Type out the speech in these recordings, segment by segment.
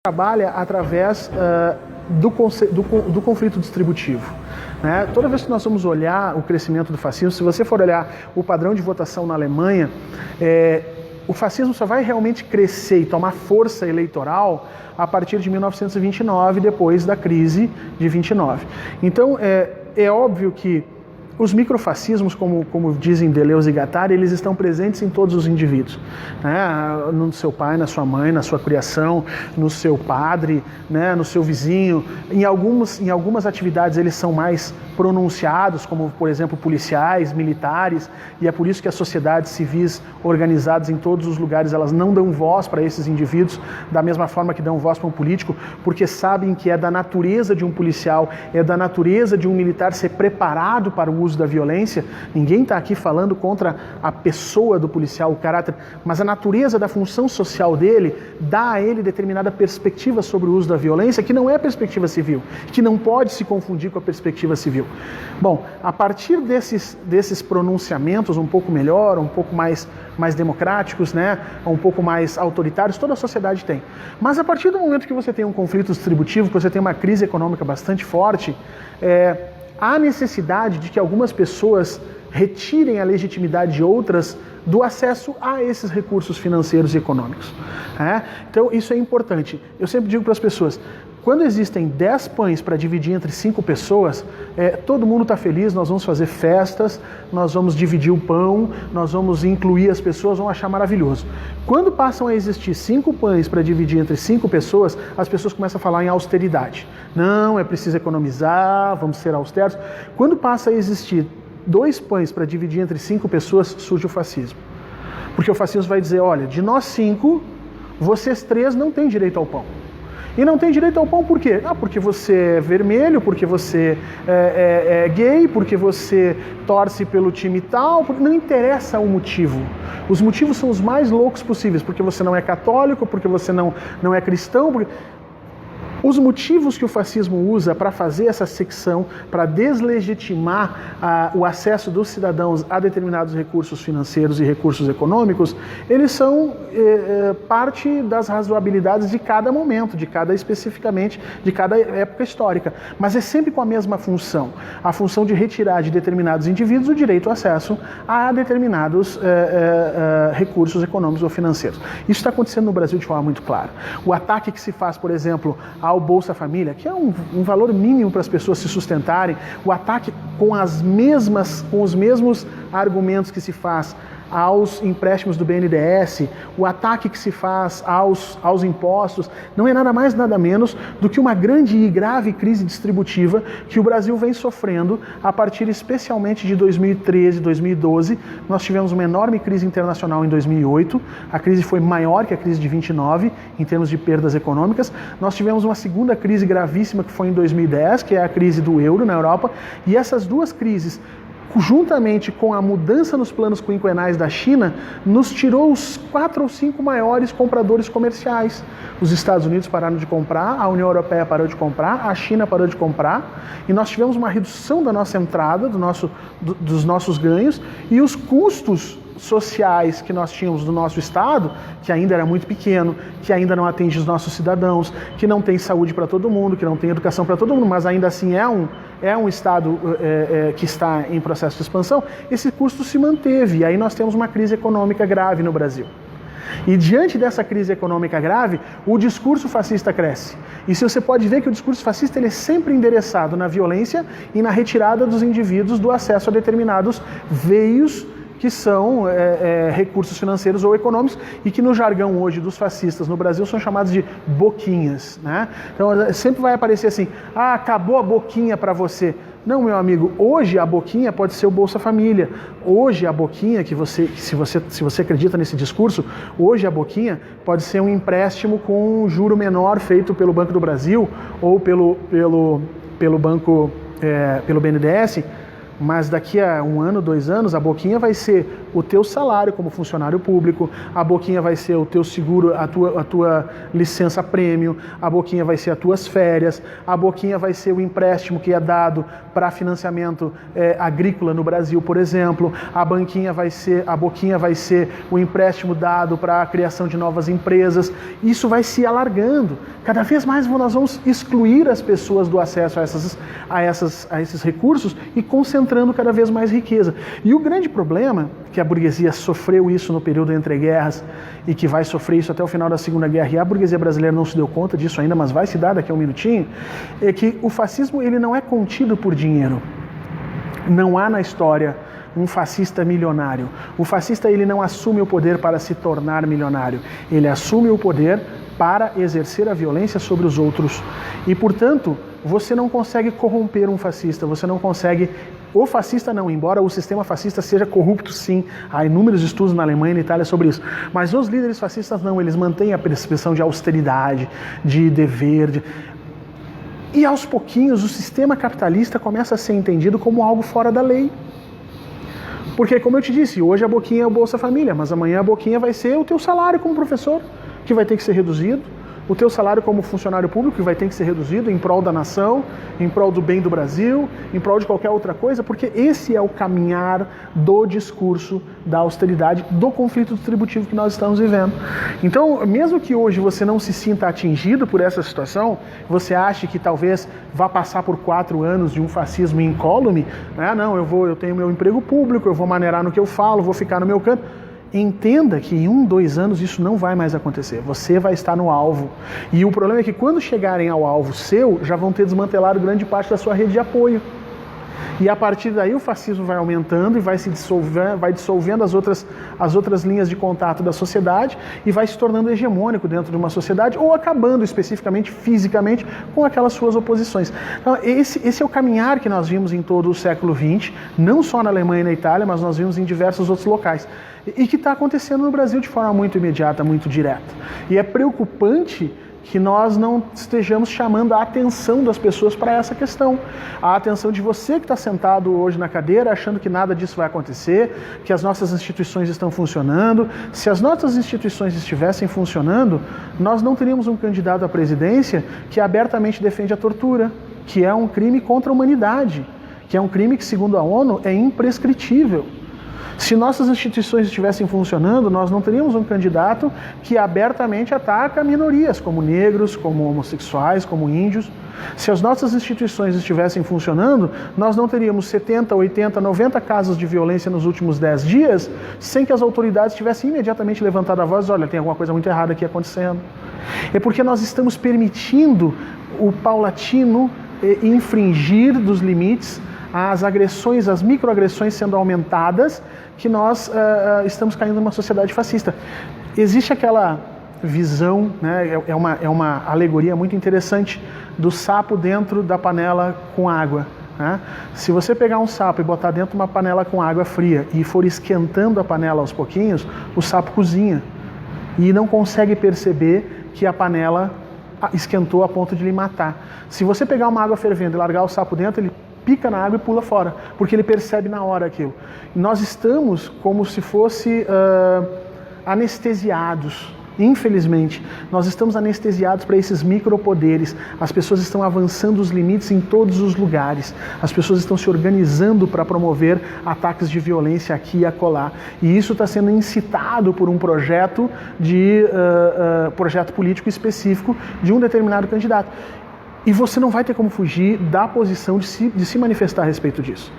trabalha através do conflito distributivo. Né? Toda vez que nós vamos olhar o crescimento do fascismo, se você for olhar o padrão de votação na Alemanha, o fascismo só vai realmente crescer e tomar força eleitoral a partir de 1929, depois da crise de 29. Então, é óbvio que os microfascismos, como dizem Deleuze e Guattari, eles estão presentes em todos os indivíduos. Né? No seu pai, na sua mãe, na sua criação, no seu padre, né? No seu vizinho. Em algumas atividades eles são mais pronunciados, como, por exemplo, policiais, militares, e é por isso que as sociedades civis organizadas em todos os lugares, elas não dão voz para esses indivíduos, da mesma forma que dão voz para um político, porque sabem que é da natureza de um policial, é da natureza de um militar ser preparado para o uso da violência. Ninguém está aqui falando contra a pessoa do policial, o caráter, mas a natureza da função social dele dá a ele determinada perspectiva sobre o uso da violência, que não é a perspectiva civil, que não pode se confundir com a perspectiva civil. Bom, a partir desses pronunciamentos um pouco melhor, um pouco mais democráticos, né, um pouco mais autoritários, toda a sociedade tem. Mas a partir do momento que você tem um conflito distributivo, que você tem uma crise econômica bastante forte, há necessidade de que algumas pessoas retirem a legitimidade de outras do acesso a esses recursos financeiros e econômicos. Então, isso é importante. Eu sempre digo para as pessoas, quando existem 10 pães para dividir entre 5 pessoas, todo mundo está feliz, nós vamos fazer festas, nós vamos dividir o pão, nós vamos incluir as pessoas, vão achar maravilhoso. Quando passam a existir 5 pães para dividir entre 5 pessoas, as pessoas começam a falar em austeridade. Não, é preciso economizar, vamos ser austeros. Quando passa a existir 2 pães para dividir entre 5 pessoas, surge o fascismo. Porque o fascismo vai dizer, olha, de nós 5, vocês 3 não têm direito ao pão. E não tem direito ao pão por quê? Porque você é vermelho, porque você é gay, porque você torce pelo time tal, porque não interessa o motivo. Os motivos são os mais loucos possíveis, porque você não é católico, porque você não é cristão. Os motivos que o fascismo usa para fazer essa secção, para deslegitimar o acesso dos cidadãos a determinados recursos financeiros e recursos econômicos, eles são parte das razoabilidades de cada momento, especificamente de cada época histórica. Mas é sempre com a mesma função, a função de retirar de determinados indivíduos o direito ao acesso a determinados recursos econômicos ou financeiros. Isso está acontecendo no Brasil de forma muito clara. O ataque que se faz, por exemplo, ao Bolsa Família, que é um valor mínimo para as pessoas se sustentarem, o ataque com os mesmos argumentos que se faz aos empréstimos do BNDES, o ataque que se faz aos impostos, não é nada mais, nada menos do que uma grande e grave crise distributiva que o Brasil vem sofrendo a partir especialmente de 2013, 2012. Nós tivemos uma enorme crise internacional em 2008, a crise foi maior que a crise de 29 em termos de perdas econômicas. Nós tivemos uma segunda crise gravíssima que foi em 2010, que é a crise do euro na Europa, e essas duas crises, juntamente com a mudança nos planos quinquenais da China, nos tirou os 4 ou 5 maiores compradores comerciais. Os Estados Unidos pararam de comprar, a União Europeia parou de comprar, a China parou de comprar, e nós tivemos uma redução da nossa entrada, dos nossos ganhos, e os custos sociais que nós tínhamos do nosso Estado, que ainda era muito pequeno, que ainda não atende os nossos cidadãos, que não tem saúde para todo mundo, que não tem educação para todo mundo, mas ainda assim é um Estado que está em processo de expansão, esse custo se manteve, e aí nós temos uma crise econômica grave no Brasil. E diante dessa crise econômica grave, o discurso fascista cresce. E você pode ver que o discurso fascista ele é sempre endereçado na violência e na retirada dos indivíduos do acesso a determinados veios que são recursos financeiros ou econômicos e que no jargão hoje dos fascistas no Brasil são chamados de boquinhas. Né? Então sempre vai aparecer assim, acabou a boquinha para você. Não, meu amigo, hoje a boquinha pode ser o Bolsa Família. Hoje a boquinha, se você acredita nesse discurso, hoje a boquinha pode ser um empréstimo com um juro menor feito pelo Banco do Brasil ou pelo BNDES, mas daqui a 1 ano, 2 anos, a boquinha vai ser o teu salário como funcionário público, a boquinha vai ser o teu seguro, a tua licença prêmio, a boquinha vai ser as tuas férias, a boquinha vai ser o empréstimo que é dado para financiamento agrícola no Brasil, por exemplo, a boquinha vai ser o empréstimo dado para a criação de novas empresas. Isso vai se alargando. Cada vez mais nós vamos excluir as pessoas do acesso a esses recursos e concentrando cada vez mais riqueza. E o grande problema, que a burguesia sofreu isso no período entre guerras e que vai sofrer isso até o final da Segunda Guerra, e a burguesia brasileira não se deu conta disso ainda, mas vai se dar daqui a um minutinho, é que o fascismo ele não é contido por dinheiro. Não há na história um fascista milionário. O fascista ele não assume o poder para se tornar milionário. Ele assume o poder para exercer a violência sobre os outros. E, portanto, você não consegue corromper um fascista, você não consegue... O fascista não, embora o sistema fascista seja corrupto sim, há inúmeros estudos na Alemanha e na Itália sobre isso, mas os líderes fascistas não, eles mantêm a percepção de austeridade, de dever, E aos pouquinhos o sistema capitalista começa a ser entendido como algo fora da lei. Porque, como eu te disse, hoje a boquinha é o Bolsa Família, mas amanhã a boquinha vai ser o teu salário como professor, que vai ter que ser reduzido, o teu salário como funcionário público, que vai ter que ser reduzido em prol da nação, em prol do bem do Brasil, em prol de qualquer outra coisa, porque esse é o caminhar do discurso da austeridade, do conflito distributivo que nós estamos vivendo. Então, mesmo que hoje você não se sinta atingido por essa situação, você ache que talvez vá passar por 4 anos de um fascismo incólume, não, eu tenho meu emprego público, eu vou maneirar no que eu falo, vou ficar no meu canto. Entenda que em 1, 2 anos isso não vai mais acontecer. Você vai estar no alvo. E o problema é que quando chegarem ao alvo seu, já vão ter desmantelado grande parte da sua rede de apoio. E a partir daí o fascismo vai aumentando e vai se dissolvendo as outras linhas de contato da sociedade e vai se tornando hegemônico dentro de uma sociedade ou acabando especificamente, fisicamente, com aquelas suas oposições. Então, esse é o caminhar que nós vimos em todo o século XX, não só na Alemanha e na Itália, mas nós vimos em diversos outros locais. E que está acontecendo no Brasil de forma muito imediata, muito direta. E é preocupante que nós não estejamos chamando a atenção das pessoas para essa questão. A atenção de você que está sentado hoje na cadeira, achando que nada disso vai acontecer, que as nossas instituições estão funcionando. Se as nossas instituições estivessem funcionando, nós não teríamos um candidato à presidência que abertamente defende a tortura, que é um crime contra a humanidade, que é um crime que, segundo a ONU, é imprescritível. Se nossas instituições estivessem funcionando, nós não teríamos um candidato que abertamente ataca minorias, como negros, como homossexuais, como índios. Se as nossas instituições estivessem funcionando, nós não teríamos 70, 80, 90 casos de violência nos últimos 10 dias, sem que as autoridades tivessem imediatamente levantado a voz, olha, tem alguma coisa muito errada aqui acontecendo. É porque nós estamos permitindo o paulatino infringir dos limites, as agressões, as microagressões sendo aumentadas, que nós estamos caindo numa sociedade fascista. Existe aquela visão, né, é uma alegoria muito interessante do sapo dentro da panela com água. Né? Se você pegar um sapo e botar dentro de uma panela com água fria e for esquentando a panela aos pouquinhos, o sapo cozinha e não consegue perceber que a panela esquentou a ponto de lhe matar. Se você pegar uma água fervendo e largar o sapo dentro, ele pica na água e pula fora, porque ele percebe na hora aquilo. Nós estamos como se fosse anestesiados. Infelizmente, nós estamos anestesiados para esses micropoderes. As pessoas estão avançando os limites em todos os lugares. As pessoas estão se organizando para promover ataques de violência aqui e acolá. E isso está sendo incitado por um projeto político específico de um determinado candidato. E você não vai ter como fugir da posição de se manifestar a respeito disso.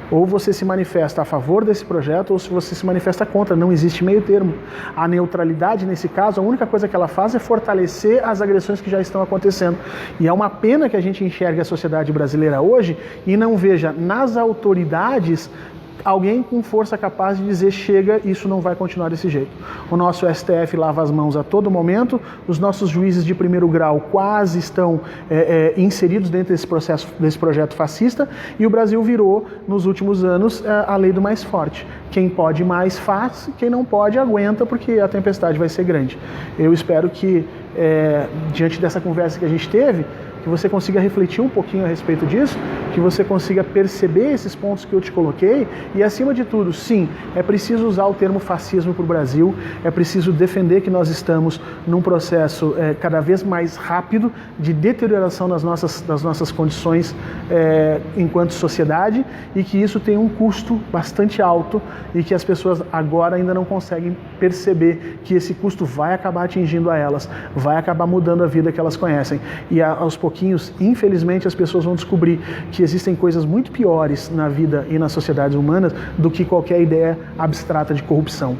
Ou você se manifesta a favor desse projeto, ou se você se manifesta contra. Não existe meio termo. A neutralidade, nesse caso, a única coisa que ela faz é fortalecer as agressões que já estão acontecendo. E é uma pena que a gente enxergue a sociedade brasileira hoje e não veja nas autoridades alguém com força capaz de dizer chega, isso não vai continuar desse jeito. O nosso STF lava as mãos a todo momento, os nossos juízes de primeiro grau quase estão inseridos dentro desse projeto fascista, e o Brasil virou, nos últimos anos, a lei do mais forte. Quem pode mais faz, quem não pode aguenta, porque a tempestade vai ser grande. Eu espero que, diante dessa conversa que a gente teve, que que você consiga refletir um pouquinho a respeito disso, que você consiga perceber esses pontos que eu te coloquei e, acima de tudo, sim, é preciso usar o termo fascismo para o Brasil, é preciso defender que nós estamos num processo cada vez mais rápido de deterioração das nossas condições enquanto sociedade e que isso tem um custo bastante alto e que as pessoas agora ainda não conseguem perceber que esse custo vai acabar atingindo a elas, vai acabar mudando a vida que elas conhecem. E aos pouquinhos, infelizmente, as pessoas vão descobrir que existem coisas muito piores na vida e nas sociedades humanas do que qualquer ideia abstrata de corrupção.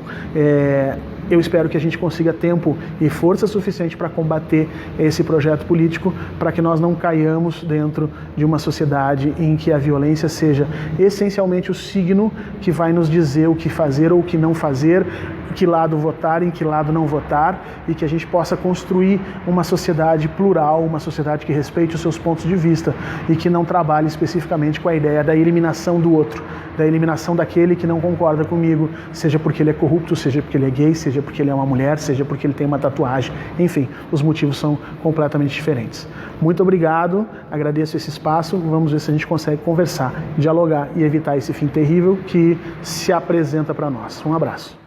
Eu espero que a gente consiga tempo e força suficiente para combater esse projeto político, para que nós não caiamos dentro de uma sociedade em que a violência seja essencialmente o signo que vai nos dizer o que fazer ou o que não fazer, que lado votar, em que lado não votar, e que a gente possa construir uma sociedade plural, uma sociedade que respeite os seus pontos de vista e que não trabalhe especificamente com a ideia da eliminação do outro, da eliminação daquele que não concorda comigo, seja porque ele é corrupto, seja porque ele é gay, seja porque ele é uma mulher, seja porque ele tem uma tatuagem, enfim, os motivos são completamente diferentes. Muito obrigado, agradeço esse espaço, vamos ver se a gente consegue conversar, dialogar e evitar esse fim terrível que se apresenta para nós. Um abraço.